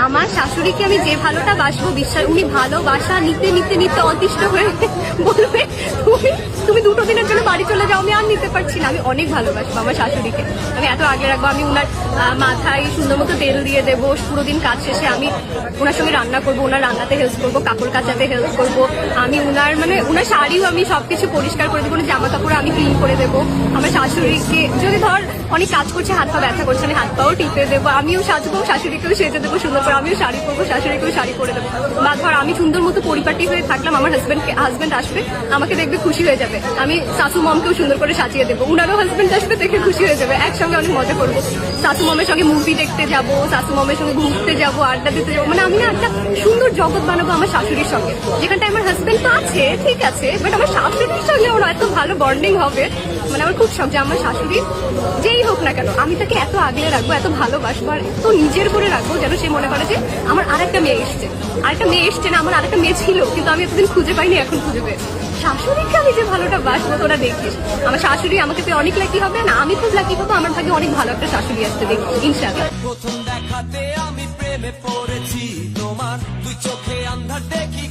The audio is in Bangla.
আমার শাশুড়িকে আমি যে ভালোটা বাসবো বিশ্বাস, উনি ভালোবাসা নিতে নিতে নিতে অতিষ্ঠ হয়ে বলবে তুমি তুমি 2 দিনের জন্য বাড়ি চলে যাও, আমি আর নিতে পারছি না। আমি অনেক ভালোবাসবো আমার শাশুড়িকে, আমি এত আগলে রাখবো। আমি উনার মাথায় সুন্দর মতো তেল দিয়ে দেবো, পুরো দিন কাজ শেষে আমি ওনার সঙ্গে রান্না করবো, ওনার রান্নাতে হেল্প করবো, কাপড় কাচাতে হেল্প করবো। আমি উনার শাড়িও আমি সবকিছু পরিষ্কার করে দেবো, জামা কাপড় আমি ক্লিন করে দেবো। আমার শাশুড়িকে যদি ধর অনেক কাজ করছে, হাত পা ব্যথা করছে, আমি হাত পাও টিপে দেবো। আমিও সাজবো, শাশুড়িকেও সেজে দেবো সুন্দর করে, আমিও শাড়ি পরবো, শাশুড়িকেও শাড়ি পরে দেবো। বা ধর আমি সুন্দর মতো পরিপাটি হয়ে থাকলাম, আমার হাজবেন্ড আসবে, আমাকে দেখবে খুশি হয়ে যাবে। আমি শাশু মমকেও সুন্দর করে সাজিয়ে দেবো, উনারও হাজবেন্ড আসবে, দেখে খুশি হয়ে যাবে। একসঙ্গে অনেক মজা করবো, শাশু মমের সঙ্গে মুভি দেখতে যাবো, শাশু মমের সঙ্গে ঘুরতে যাবো, আড্ডা দিতে যাবো। মানে আমি না একটা সুন্দর জগৎ বানাবো আমার শাশুড়ির সঙ্গে, যেখানটায় আমার হাজবেন্ড তো আছে ঠিক আছে, বাট আমার শাশুড়ির সঙ্গে আমার এত ভালো বন্ডিং হবে। মানে আমার খুব শখ যে আমার শাশুড়ি যেই হোক না কেন আমি তাকে এত আগলে রাখবো, এত ভালোবাসবো, আর এত নিজের করে রাখবো যেন সে মনে করে যে আমার আরেকটা মেয়ে এসছে না, আমার আরেকটা মেয়ে ছিল কিন্তু আমি এতদিন খুঁজে পাইনি, এখন খুঁজে পেয়েছি। শাশুড়িকে আমি যে ভালোটা বাসবো তোরা দেখিস, আমার শাশুড়ি আমাকে পেয়ে অনেক লাকি হবে, না আমি খুব লাকি হবো, আমার ভাগে অনেক ভালো একটা শাশুড়ি আসতে দেখি ইনশাআল্লাহ। প্রথম দেখাতে আমি প্রেমে পড়েছি তোমার, দুই চোখে আন্ধার দেখি